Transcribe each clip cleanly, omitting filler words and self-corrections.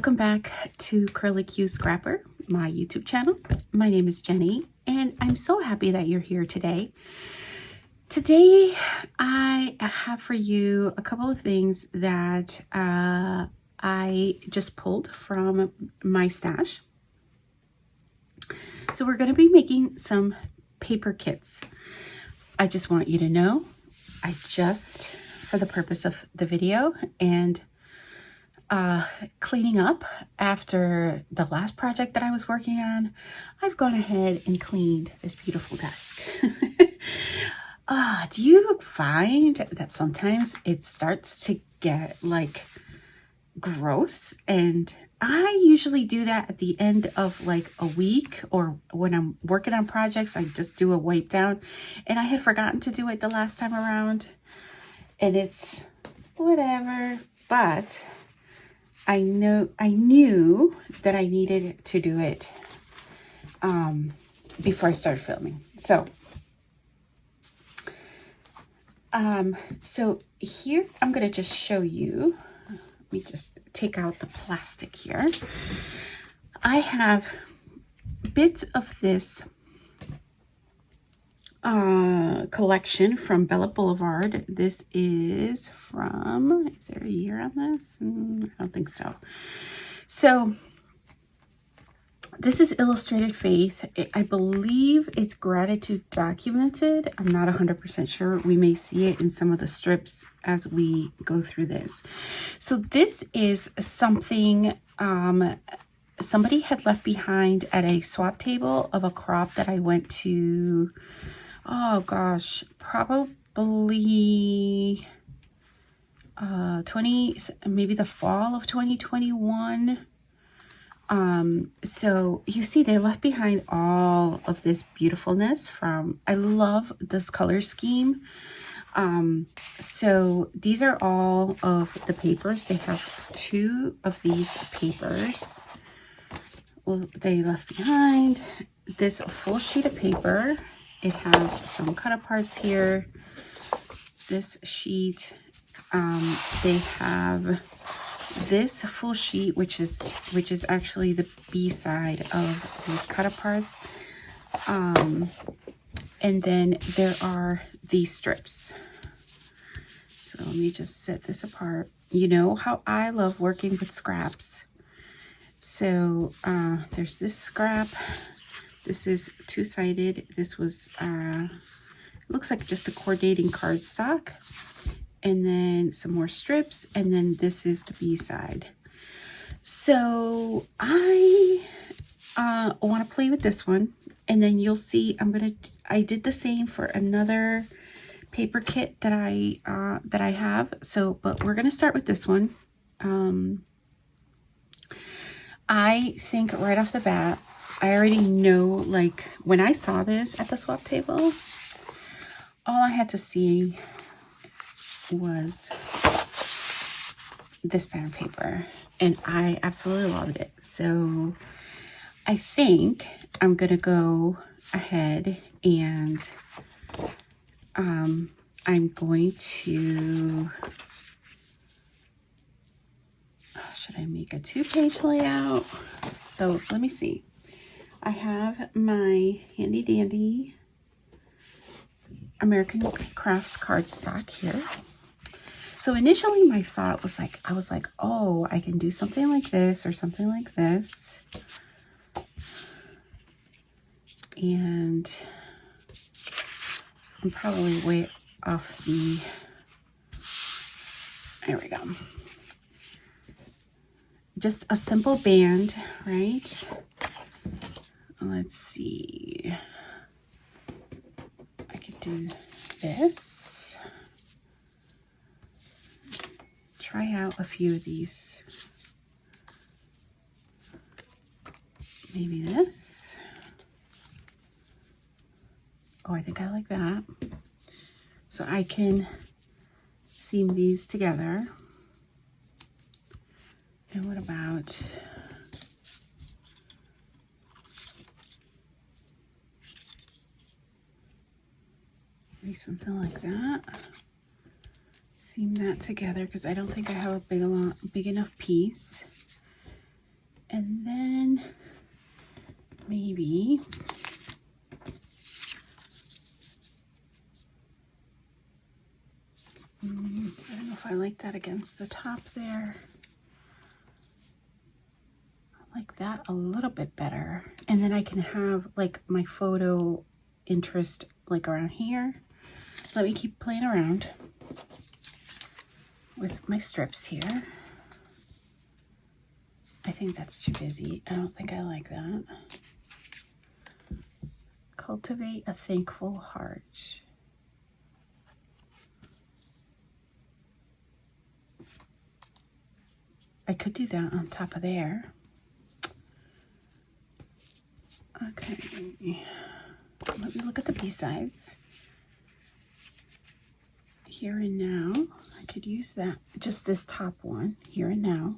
Welcome back to Curly Q Scrapper, my YouTube channel. My name is Jenny, and I'm so happy that you're here today. Today, I have for you a couple of things that I just pulled from my stash. So we're going to be making some paper kits. I just want you to know, for the purpose of the video and cleaning up after the last project that I was working on, I've gone ahead and cleaned this beautiful desk. Do you find that sometimes it starts to get like gross? And I usually do that at the end of like a week, or when I'm working on projects, I just do a wipe down, and I had forgotten to do it the last time around, and it's whatever, but I knew that I needed to do it before I started filming. So here I'm going to just show you. Let me just take out the plastic here. I have bits of this collection from Bella Boulevard. This is there a year on this? I don't think so. So this is Illustrated Faith. I believe it's gratitude documented. I'm not 100% sure. We may see it in some of the strips as we go through this. So this is something somebody had left behind at a swap table of a crop that I went to, oh gosh, probably maybe the fall of 2021. So you see they left behind all of this beautifulness I love this color scheme. So these are all of the papers. They have 2 of these papers. Well, they left behind this full sheet of paper. It has some cut aparts here. This sheet, they have this full sheet, which is actually the B side of these cut aparts. And then there are these strips. So let me just set this apart. You know how I love working with scraps. So there's this scrap. This is 2-sided. This was looks like just a coordinating cardstock. And then some more strips, and then this is the B side. So I want to play with this one, and then you'll see I did the same for another paper kit that I have. So, but we're gonna start with this one. I think right off the bat, I already know, like when I saw this at the swap table, all I had to see was this pattern paper, and I absolutely loved it. So I think I'm gonna go ahead and I'm going to, should I make a 2-page layout? So let me see. I have my handy dandy American Crafts cardstock here. So initially my thought was like, I was like, oh, I can do something like this or something like this. And I'm probably way off there we go. Just a simple band, right? Let's see. I could do this. Try out a few of these. Maybe this. Oh, I think I like that. So I can seam these together. And what about maybe something like that? Seam that together, because I don't think I have a big enough piece. And then maybe I don't know if I like that against the top there. I like that a little bit better. And then I can have like my photo interest like around here. Let me keep playing around with my strips here. I think that's too busy. I don't think I like that. Cultivate a thankful heart. I could do that on top of there. Okay. Let me look at the B-sides. Here and now. I could use that. Just this top one. Here and now.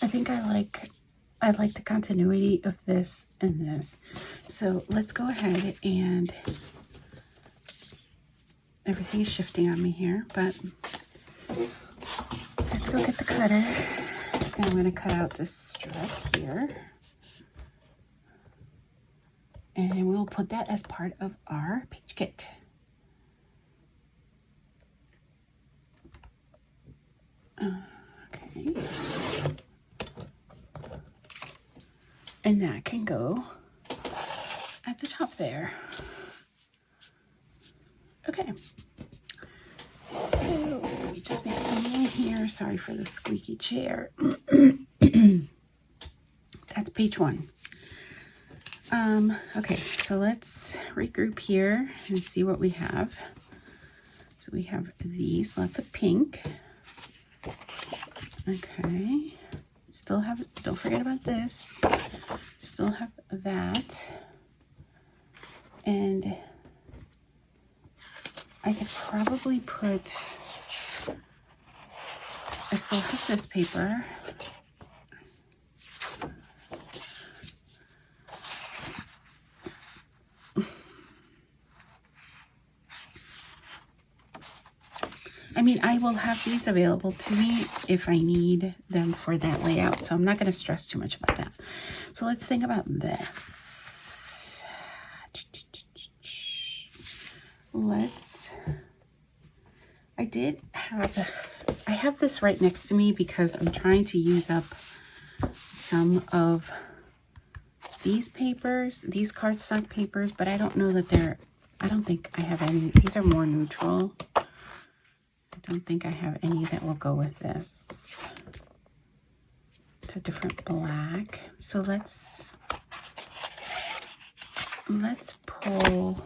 I think I like the continuity of this and this. So let's go ahead and everything is shifting on me here, but let's go get the cutter. And I'm going to cut out this strip here. And we'll put that as part of our page kit. Okay. And that can go at the top there. Okay. So let me just make some room here. Sorry for the squeaky chair. That's page 1. Okay, so let's regroup here and see what we have. So we have these, lots of pink. Okay. Still have, don't forget about this. Still have that. And I could probably put, I still have this paper. I mean, I will have these available to me if I need them for that layout. So I'm not going to stress too much about that. So let's think about this. I have this right next to me because I'm trying to use up some of these papers, these cardstock papers, but I don't know that I don't think I have any. These are more neutral. I don't think I have any that will go with this. It's a different black. So let's pull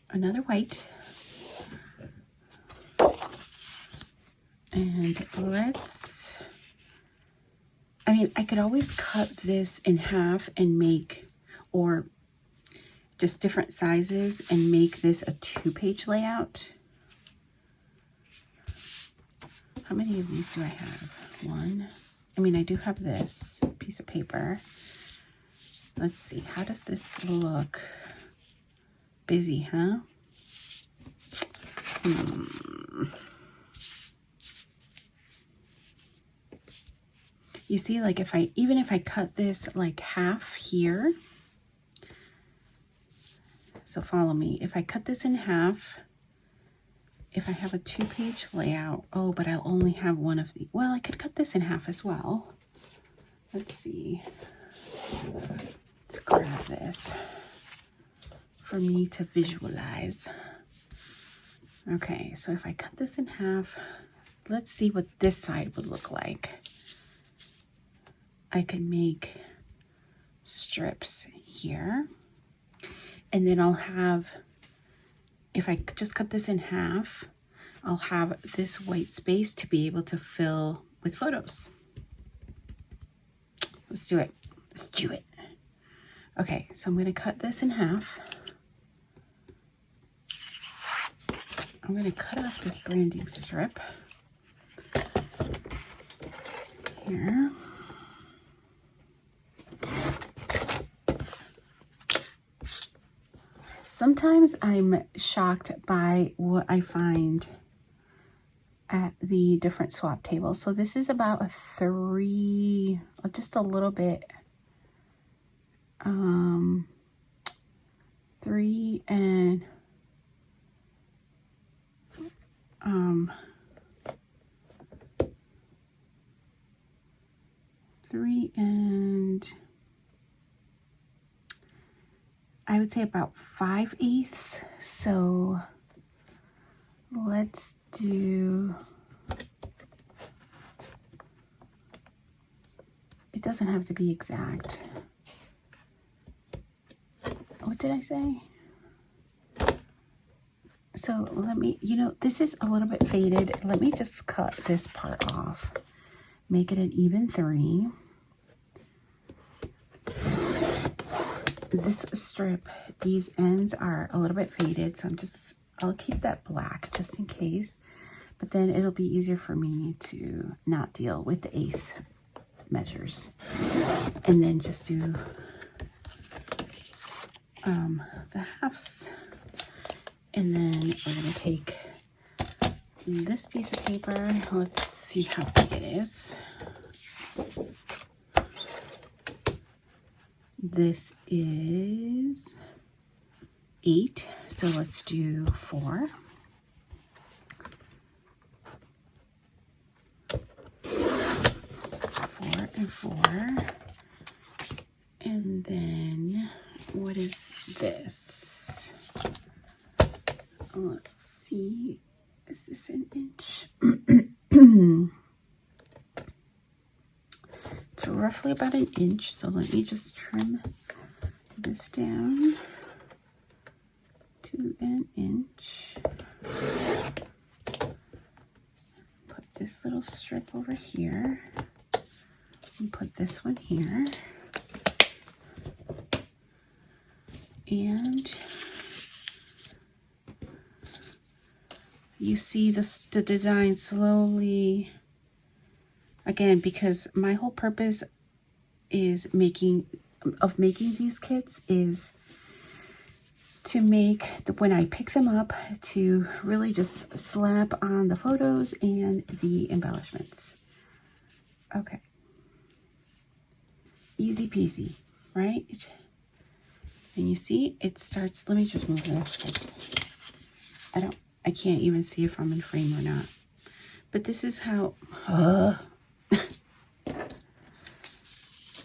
another white. And I mean, I could always cut this in half and make, or just different sizes and make this a 2-page layout. How many of these do I have? 1. I mean, I do have this piece of paper. Let's see, how does this look? Busy, huh? You see, like even if I cut this like half here, so follow me. If I cut this in half, if I have a 2-page layout, oh, but I'll only have one of the, well, I could cut this in half as well. Let's see. Let's grab this for me to visualize. Okay, so if I cut this in half, let's see what this side would look like. I can make strips here. And then I'll have, if I just cut this in half, I'll have this white space to be able to fill with photos. Let's do it. Let's do it. Okay, so I'm going to cut this in half. I'm going to cut off this branding strip here. Sometimes I'm shocked by what I find at the different swap tables. So this is about a 3, just a little bit, 3 and 3 and I would say about 5/8. So let's do, it doesn't have to be exact. What did I say? So let me, this is a little bit faded. Let me just cut this part off. Make it an even 3. This strip, these ends are a little bit faded, so I'll keep that black just in case, but then it'll be easier for me to not deal with the 1/8 measures. And then just do the halves. And then we're gonna take this piece of paper. Let's see how big it is. This is 8, so let's do 4. 4 and 4. And then what is this? Let's see. Is this an inch? It's roughly about an inch, so let me just trim this down to an inch. Put this little strip over here and put this one here. And you see the design slowly, again, because my whole purpose is making these kits is to make, when I pick them up, to really just slap on the photos and the embellishments. Okay. Easy peasy, right? And you see, it starts, let me just move this because I can't even see if I'm in frame or not. But this is how,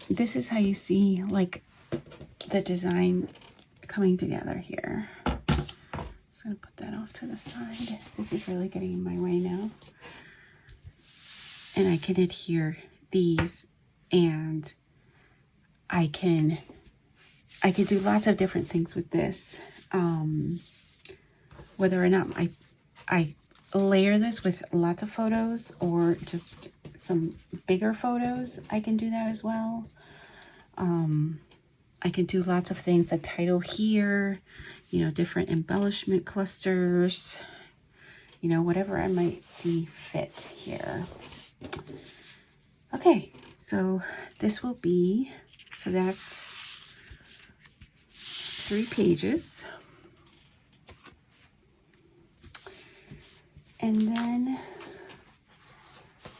this is how you see like the design coming together here. Just gonna put that off to the side. This is really getting in my way now. And I can adhere these, and I can do lots of different things with this. Whether or not I layer this with lots of photos or just some bigger photos, I can do that as well. I can do lots of things, a title here, different embellishment clusters, whatever I might see fit here. Okay, so this will be, so that's 3 pages. And then,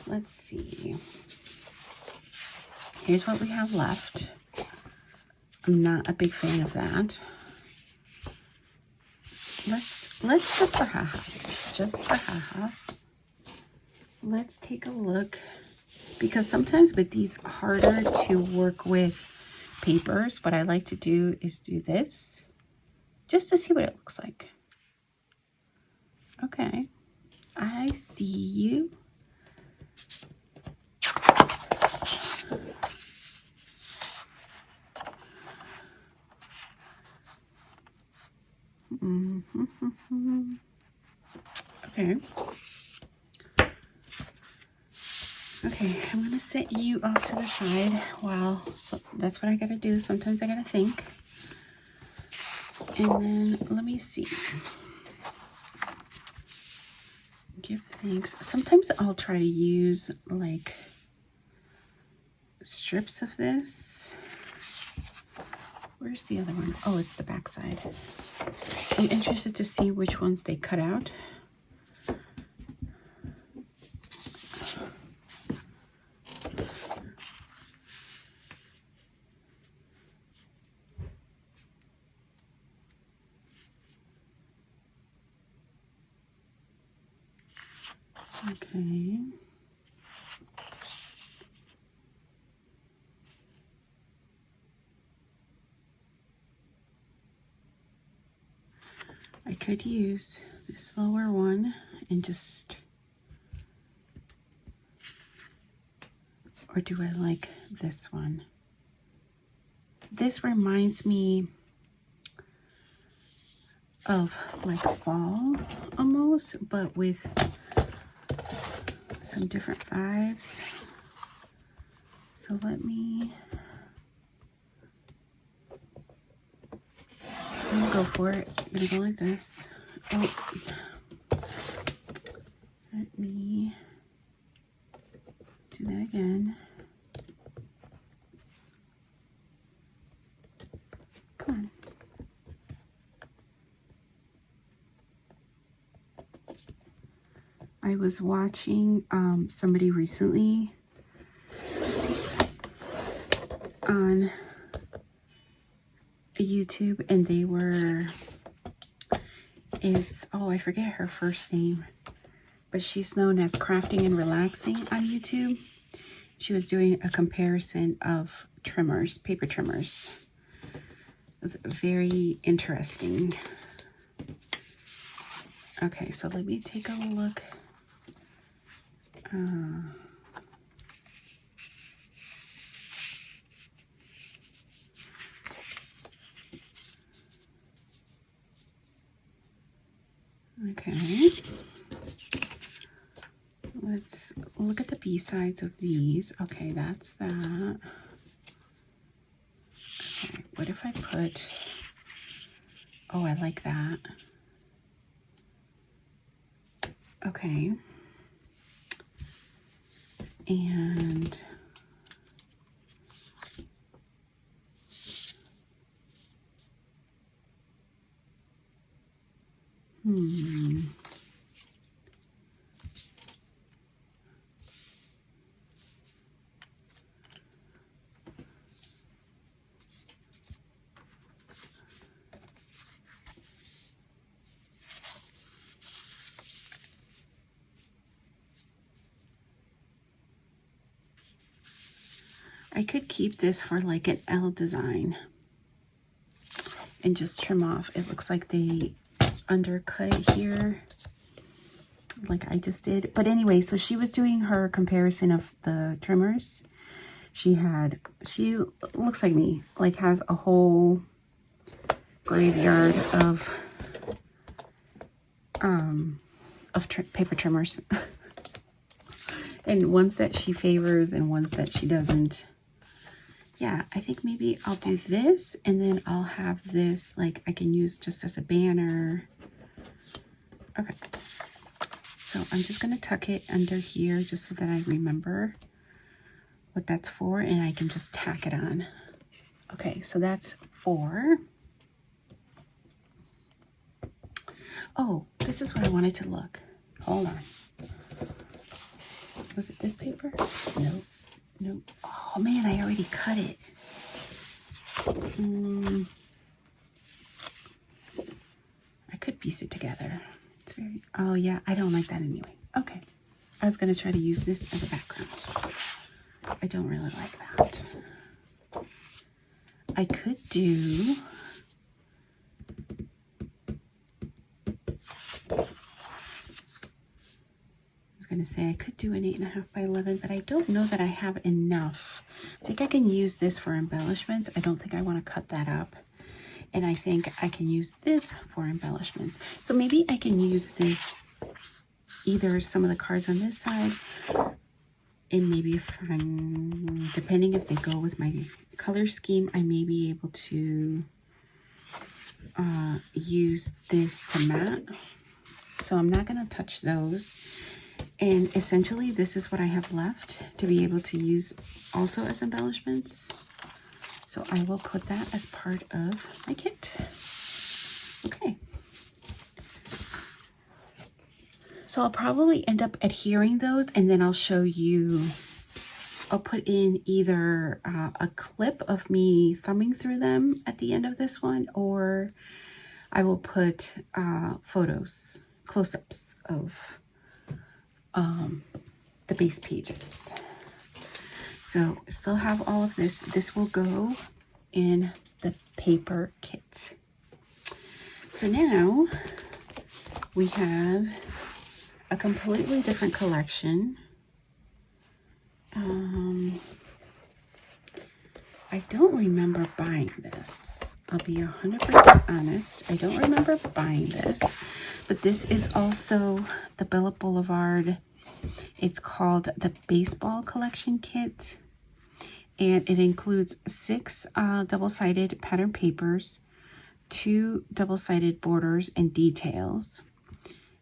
let's see. Here's what we have left. I'm not a big fan of that. Let's just for ha-has, let's take a look, because sometimes with these harder to work with papers, what I like to do is do this just to see what it looks like. Okay, I see you. Okay, I'm gonna set you off to the side. Well, so that's what I gotta do. Sometimes I gotta think. And then let me see. Give thanks. Sometimes I'll try to use like strips of this. Where's the other one? Oh, it's the back side. I'm interested to see which ones they cut out. Okay. I could use this lower one and just, or do I like this one? This reminds me of like fall almost, but with some different vibes. So let me, I'm gonna go for it. I'm gonna go like this. Oh, let me do that again. Come on. I was watching somebody recently on YouTube, and they were, oh, I forget her first name, but she's known as Crafting and Relaxing on YouTube. She was doing a comparison of trimmers, paper trimmers. It was very interesting. Okay, so let me take a look. Okay, let's look at the B-sides of these. Okay, that's that. Okay, what if I put, oh, I like that. Okay. And I could keep this for like an L design and just trim off. It looks like they undercut it here like I just did. But anyway, so she was doing her comparison of the trimmers. She looks like me, like has a whole graveyard of paper trimmers. And ones that she favors and ones that she doesn't. Yeah, I think maybe I'll do this, and then I'll have this, like, I can use just as a banner. Okay. So I'm just going to tuck it under here just so that I remember what that's for, and I can just tack it on. Okay, so that's 4. Oh, this is what I wanted to look. Hold on. Was it this paper? Nope. Nope. Oh man, I already cut it. I could piece it together. It's very, oh yeah, I don't like that anyway. Okay. I was gonna try to use this as a background. I don't really like that. I could do, going to say I could do an 8.5 by 11, but I don't know that I have enough. I think I can use this for embellishments. I don't think I want to cut that up. And I think I can use this for embellishments. So maybe I can use this, either some of the cards on this side, and maybe if I'm, depending if they go with my color scheme, I may be able to use this to matte. So I'm not going to touch those. And essentially, this is what I have left to be able to use also as embellishments. So I will put that as part of my kit. Okay. So I'll probably end up adhering those, and then I'll show you, I'll put in either a clip of me thumbing through them at the end of this one, or I will put photos, close-ups of the base pages. So still have all of this. This will go in the paper kit. So now we have a completely different collection. I don't remember buying this. I'll be 100% honest. I don't remember buying this, but this is also the Bella Boulevard. It's called the Baseball Collection Kit, and it includes 6 double-sided pattern papers, 2 double-sided borders and details.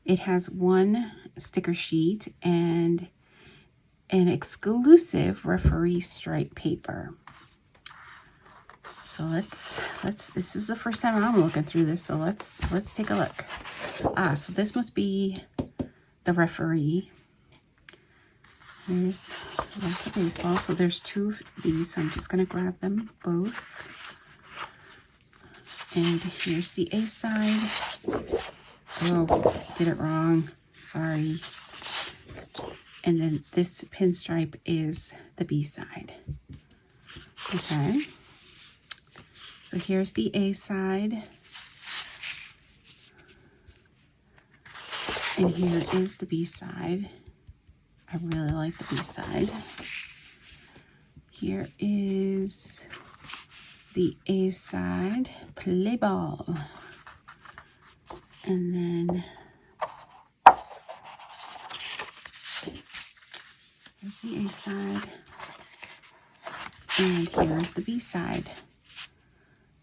It has 1 sticker sheet and an exclusive referee stripe paper. So this is the first time I'm looking through this, so let's take a look. So this must be the referee. There's lots of baseball. So there's 2 of these, so I'm just gonna grab them both. And here's the A side. Oh, did it wrong. Sorry. And then this pinstripe is the B side. Okay. So here's the A side. And here is the B side. I really like the B side. Here is the A side, play ball. And then here's the A side. And here's the B side.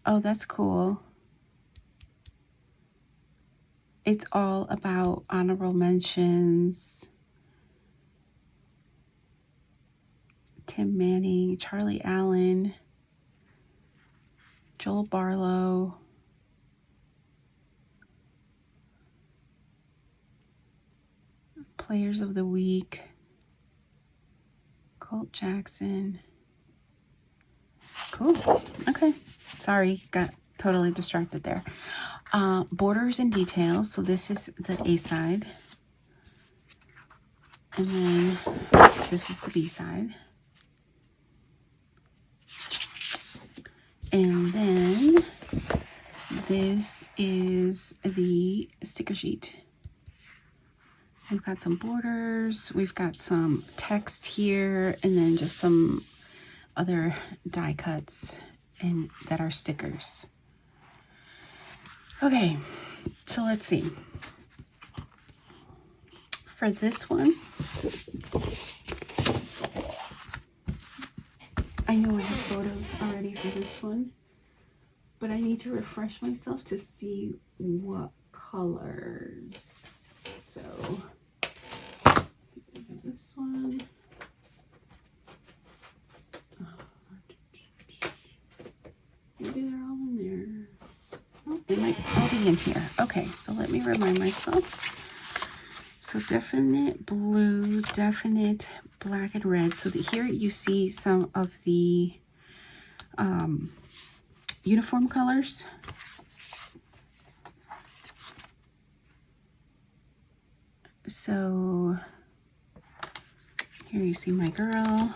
Oh, that's cool. It's all about honorable mentions. Tim Manning, Charlie Allen, Joel Barlow, Players of the Week, Colt Jackson. Cool. Okay. Sorry, got totally distracted there. Borders and details. So this is the A side. And then this is the B side. And then this is the sticker sheet. We've got some borders, we've got some text here, and then just some other die cuts and that are stickers. Okay, so let's see. For this one, I know I have photos already for this one, but I need to refresh myself to see what colors. So, this one. Maybe they're all in there. Oh, they might all be in here. Okay, so let me remind myself. So definite blue, definite black and red. So here you see some of the uniform colors. So here you see my girl.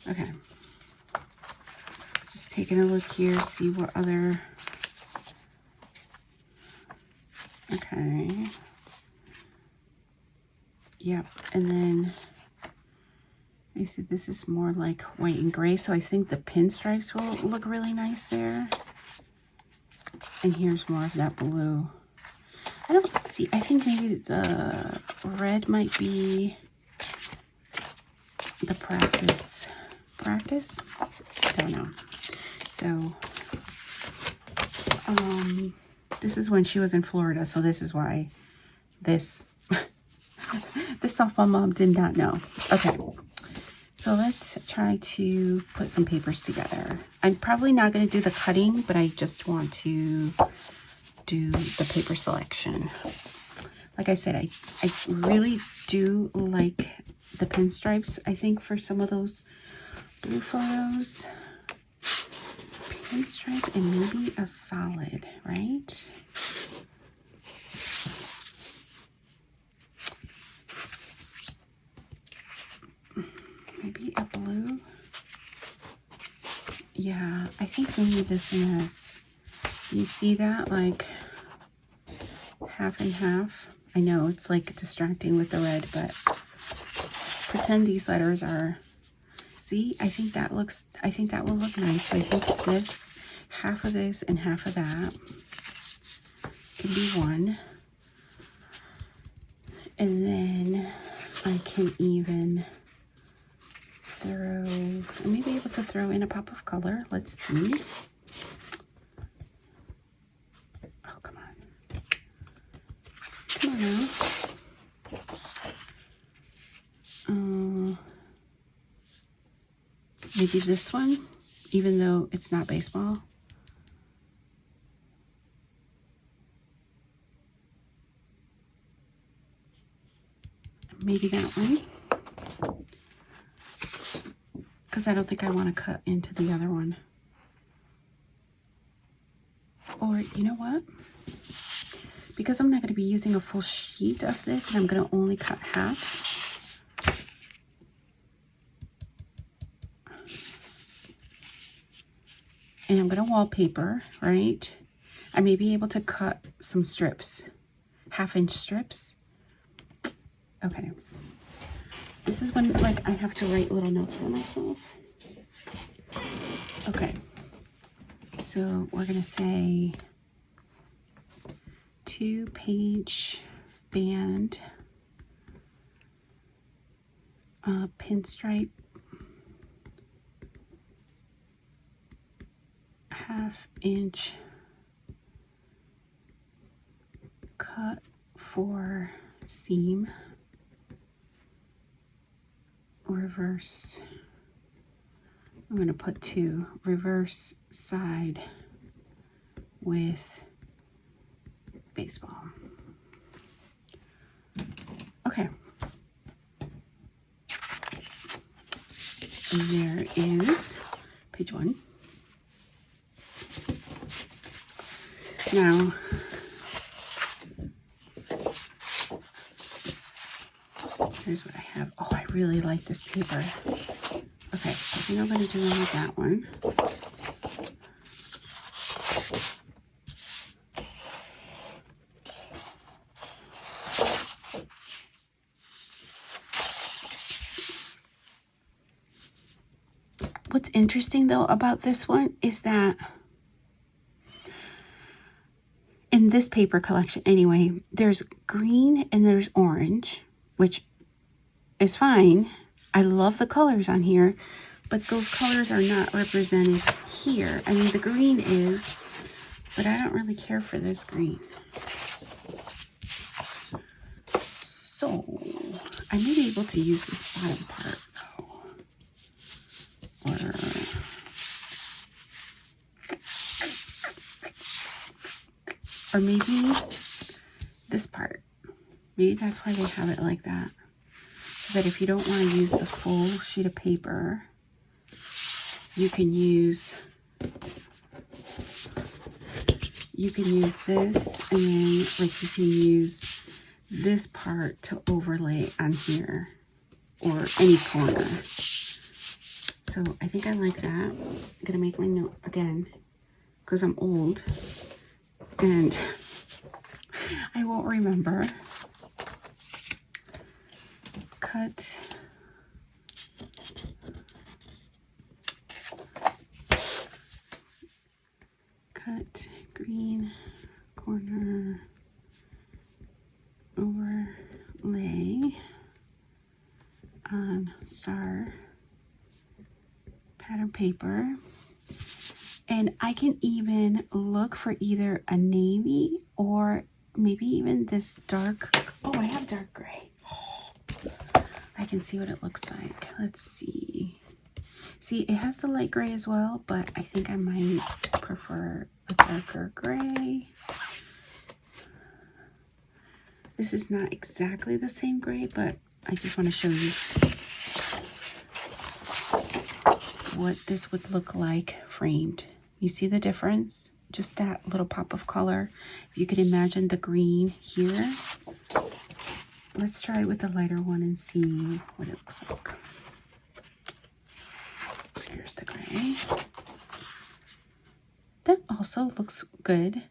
Okay. Just taking a look here, see what other. Okay. Yep. And then you see this is more like white and gray. So I think the pinstripes will look really nice there. And here's more of that blue. I don't see, I think maybe the red might be the practice. I don't know. So, this is when she was in Florida. So this is why this, The softball mom did not know. Okay, so let's try to put some papers together. I'm probably not going to do the cutting, but I just want to do the paper selection. Like I said, I really do like the pinstripes, I think, for some of those blue photos. Pinstripe and maybe a solid, right? Maybe a blue. Yeah, I think maybe this and this. You see that? Like half and half. I know it's like distracting with the red, but pretend these letters are, see, I think that will look nice. So I think this, half of this and half of that can be one. And then I can even throw, I may be able to throw in a pop of color. Let's see. Oh, come on. Come on now. Maybe this one, even though it's not baseball. Maybe that one. Because I don't think I want to cut into the other one. Or, you know what? Because I'm not going to be using a full sheet of this, and I'm going to only cut half. And I'm going to wallpaper, right? I may be able to cut some strips, 1/2-inch strips. Okay. This is when, like, I have to write little notes for myself. Okay. So we're going to say 2-page band, pinstripe, 1/2-inch cut for seam, reverse, I'm going to put 2, reverse side with baseball. Okay. And there is page 1. Now, here's what I have. Oh, I really like this paper. Okay, I think I'm going to do one with that one. What's interesting, though, about this one is that in this paper collection, anyway, there's green and there's orange, which is fine. I love the colors on here, but those colors are not represented here. I mean, the green is, but I don't really care for this green. So I may be able to use this bottom part, though. Or maybe this part. Maybe that's why they have it like that. So that if you don't want to use the full sheet of paper, you can use this, and then like you can use this part to overlay on here or any corner. So I think I like that. I'm gonna make my note again because I'm old and I won't remember. Cut green corner overlay on star pattern paper. And I can even look for either a navy or maybe even this dark, oh, I have dark gray. I can see what it looks like. Let's see. See, it has the light gray as well, but I think I might prefer a darker gray. This is not exactly the same gray, but I just want to show you what this would look like framed. You see the difference? Just that little pop of color. If you could imagine the green here. Let's try it with the lighter one and see what it looks like. Here's the gray. That also looks good.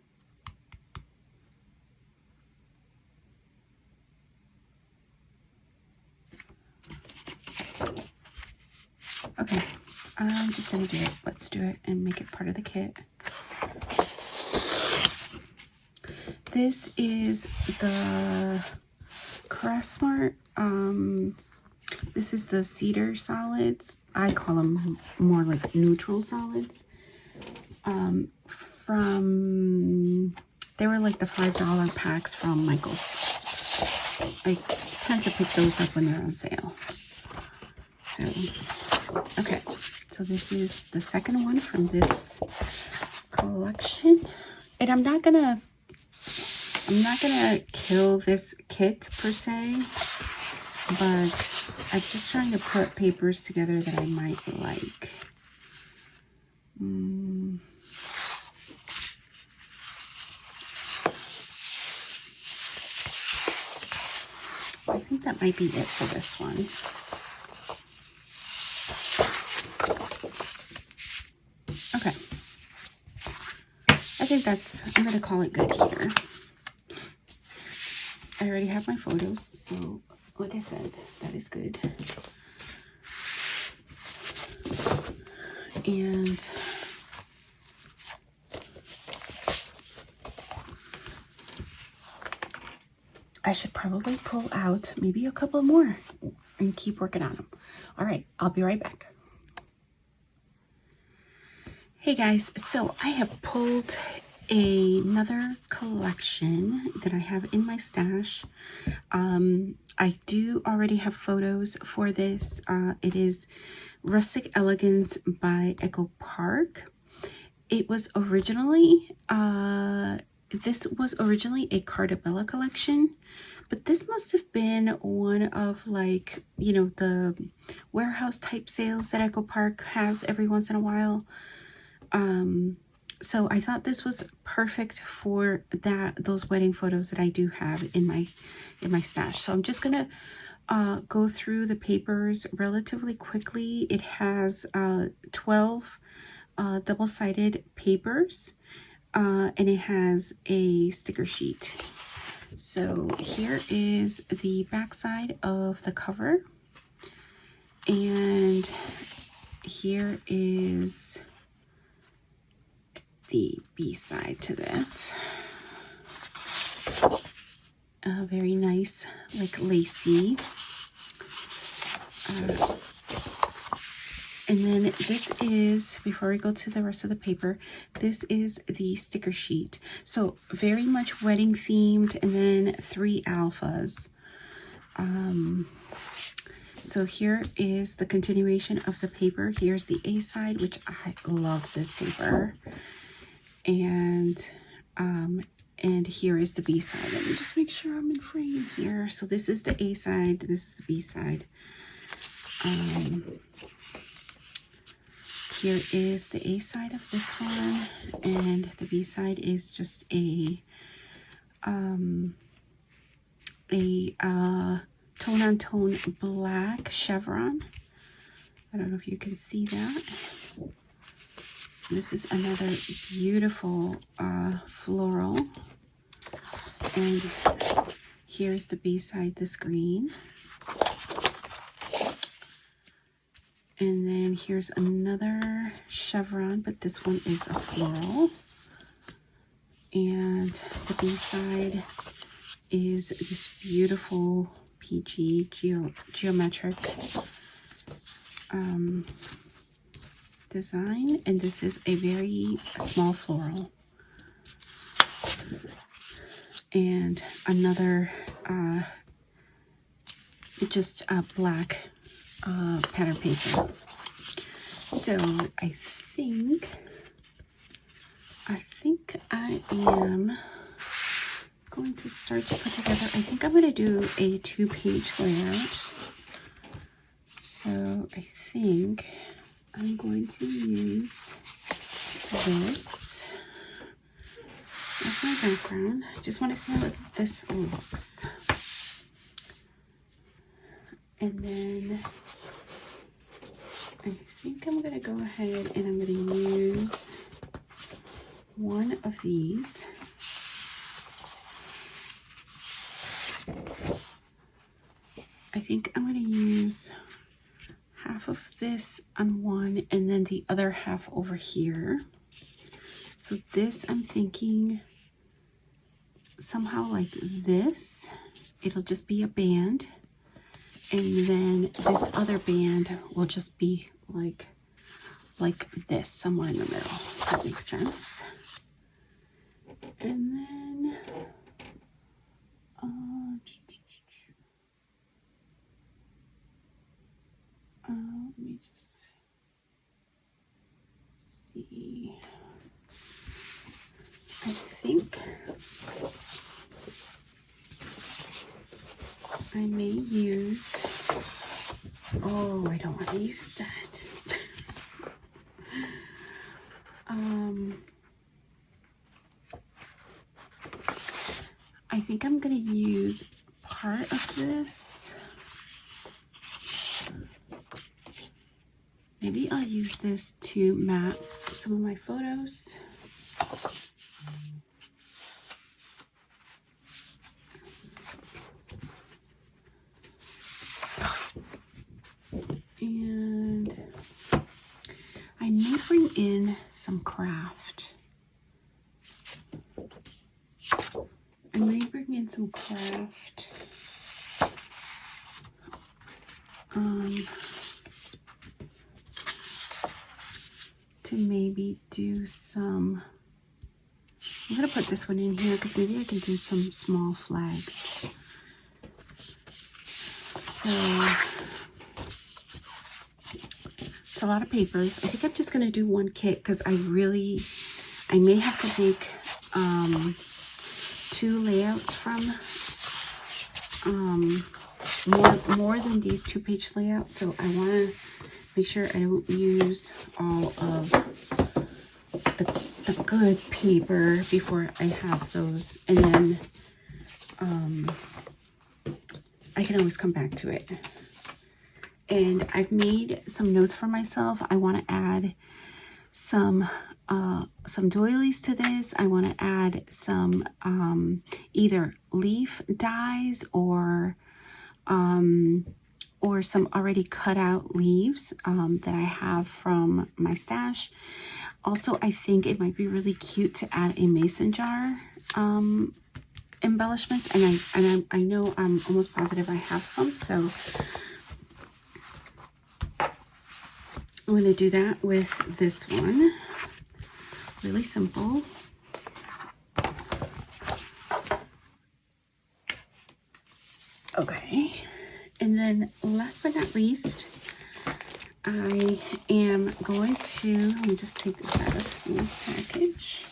Okay, I'm just gonna do it. Let's do it and make it part of the kit. This is the Craftsmart. This is the cedar solids. I call them more like neutral solids. They were like the $5 packs from Michael's. I tend to pick those up when they're on sale. So, okay. So this is the second one from this collection. And I'm not gonna kill this kit per se, but I'm just trying to put papers together that I might like. I think that might be it for this one. Okay. I think I'm going to call it good here. I already have my photos, so like I said, that is good. And I should probably pull out maybe a couple more and keep working on them. All right, I'll be right back. Hey guys, so I have pulled another collection that I have in my stash. I do already have photos for this. It is Rustic Elegance by Echo Park. It was originally, this was originally a Cardabella collection, but this must have been one of like, you know, the warehouse type sales that Echo Park has every once in a while. So I thought this was perfect for those wedding photos that I do have in my stash. So I'm just gonna go through the papers relatively quickly. It has 12 double-sided papers, and it has a sticker sheet. So here is the back side of the cover, and here is the B side to this. Very nice, like lacy. And then this is, before we go to the rest of the paper, this is the sticker sheet. So very much wedding themed, and then 3 alphas. So here is the continuation of the paper. Here's the A side, which I love this paper. And here is the B side. Let me just make sure I'm in frame here. So this is the A side, this is the B side. Here is the A side of this one, and the B side is just a tone-on-tone black chevron. I don't know if you can see that. This is another beautiful floral. And here's the B side, this green. And then here's another chevron, but this one is a floral. And the B side is this beautiful peachy geometric design, and this is a very small floral. And another just a black pattern paper. So I think I am going to start to put together, I think I'm going to do a 2-page layout. So I think I'm going to use this as my background. I just want to see how this looks. And then I think I'm going to go ahead and I'm going to use one of these. I think I'm going to use half of this on one and then the other half over here. So this, I'm thinking somehow like this. It'll just be a band. And then this other band will just be like this, somewhere in the middle. If that makes sense. And then let me just see. I think I may use, oh, I don't want to use that. I think I'm going to use part of this. Maybe I'll use this to map some of my photos. And I may bring in some craft. I may bring in some craft. To maybe do some, I'm going to put this one in here because maybe I can do some small flags. So it's a lot of papers. I think I'm just going to do one kit because I may have to make 2 layouts from more than these 2-page layouts. So I want to make sure I don't use all of the good paper before I have those, and then I can always come back to it. And I've made some notes for myself. I want to add some doilies to this. I want to add some either leaf dies or some already cut out leaves that I have from my stash. Also, I think it might be really cute to add a mason jar embellishments, and I know I'm almost positive I have some, so I'm going to do that with this one. Really simple. Okay, and then last but not least, I am going to, let me just take this out of the package.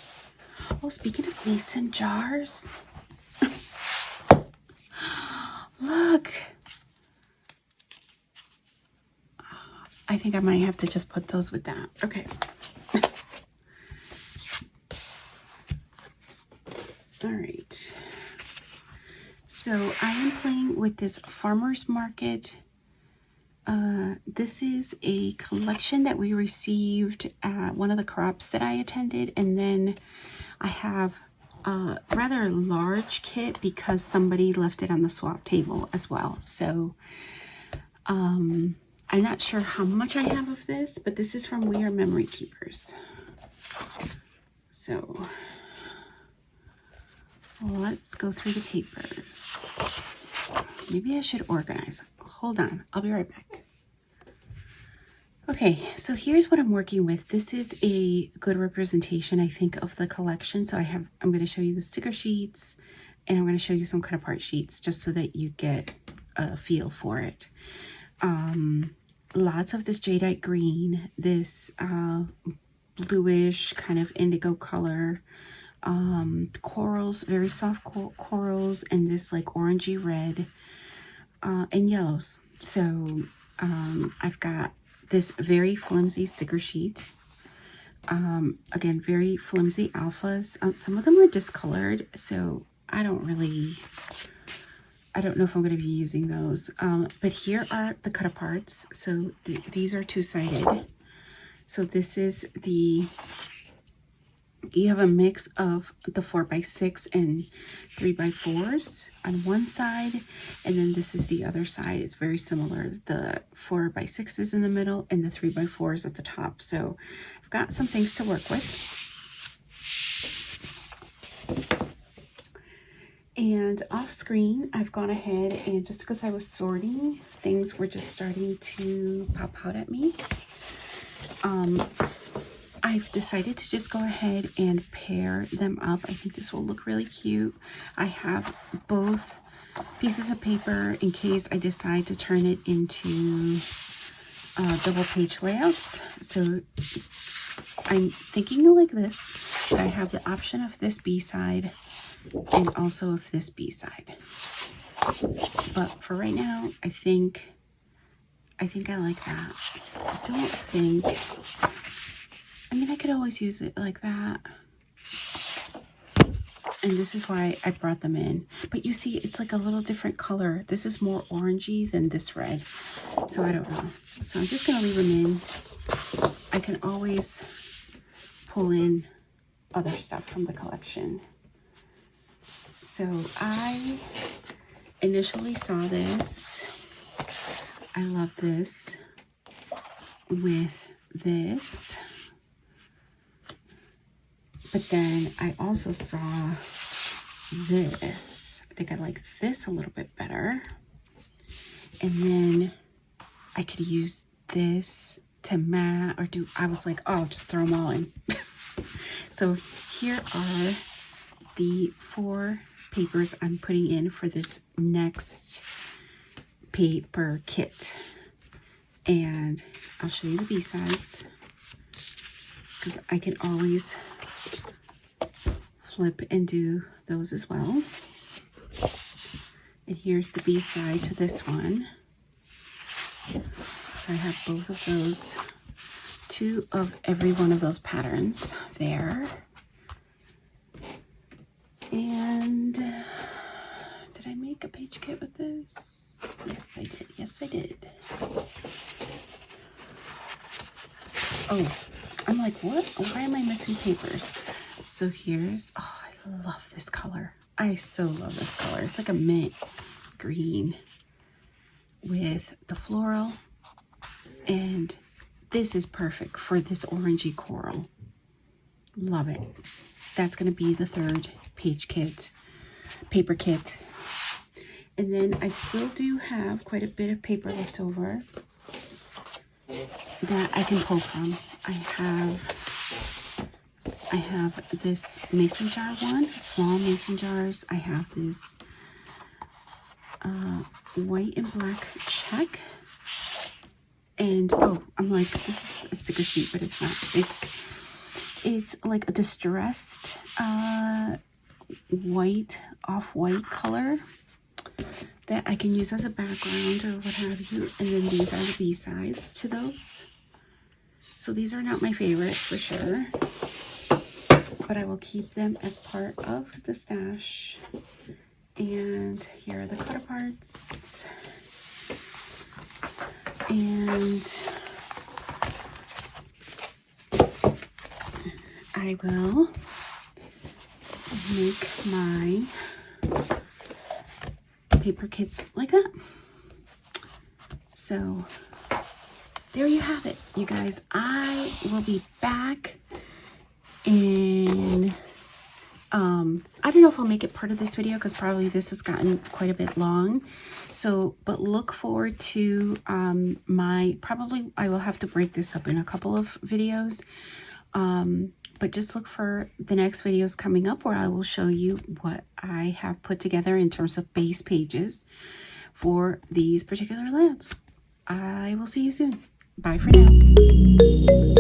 Oh, speaking of mason jars, look. I think I might have to just put those with that. Okay. All right. So I am playing with this farmer's market. This is a collection that we received at one of the crops that I attended, and then I have a rather large kit because somebody left it on the swap table as well. So I'm not sure how much I have of this, but this is from We Are Memory Keepers. So let's go through the papers. Maybe I should organize. Hold on, I'll be right back. Okay, so here's what I'm working with. This is a good representation, I think, of the collection. So I'm going to show you the sticker sheets, and I'm going to show you some cut apart sheets just so that you get a feel for it. Lots of this jadeite green, this bluish kind of indigo color, corals, very soft corals, and this like orangey red, and yellows. So I've got this very flimsy sticker sheet. Again, very flimsy alphas. Some of them are discolored, so I don't know if I'm going to be using those. But here are the cut aparts. So these are two-sided. So this is you have a mix of the 4x6 and 3x4s on one side, and then this is the other side. It's very similar. The 4x6 is in the middle and the 3x4 is at the top. So I've got some things to work with. And off screen, I've gone ahead and just because I was sorting, things were just starting to pop out at me. I've decided to just go ahead and pair them up. I think this will look really cute. I have both pieces of paper in case I decide to turn it into double page layouts. So I'm thinking like this. I have the option of this B side and also of this B side. But for right now, I think I like that. I don't think, I mean, I could always use it like that. And this is why I brought them in. But you see, it's like a little different color. This is more orangey than this red. So I don't know. So I'm just going to leave them in. I can always pull in other stuff from the collection. So I initially saw this. I love this with this. But then I also saw this. I think I like this a little bit better. And then I could use this to mat or do, I was like, oh, just throw them all in. So here are the 4 papers I'm putting in for this next paper kit. And I'll show you the B-sides because I can always flip and do those as well. And here's the B side to this one. So I have both of those, 2 of every one of those patterns there. And did I make a page kit with this? Yes, I did. Yes, I did. Oh, I'm like, what? Why am I missing papers? So here's, oh, I love this color. I so love this color. It's like a mint green with the floral. And this is perfect for this orangey coral. Love it. That's going to be the 3rd page kit, paper kit. And then I still do have quite a bit of paper left over that I can pull from. I have this mason jar one, small mason jars. I have this white and black check. And oh, I'm like, this is a sticker sheet, but it's not. It's like a distressed white, off-white color that I can use as a background or what have you. And then these are the B-sides to those. So these are not my favorite for sure, but I will keep them as part of the stash. And here are the cut aparts. And I will make my paper kits like that. So there you have it, you guys. I will be back in I don't know if I'll make it part of this video because probably this has gotten quite a bit long. So, but look forward to I will have to break this up in a couple of videos. But just look for the next videos coming up where I will show you what I have put together in terms of base pages for these particular lands. I will see you soon. Bye for now.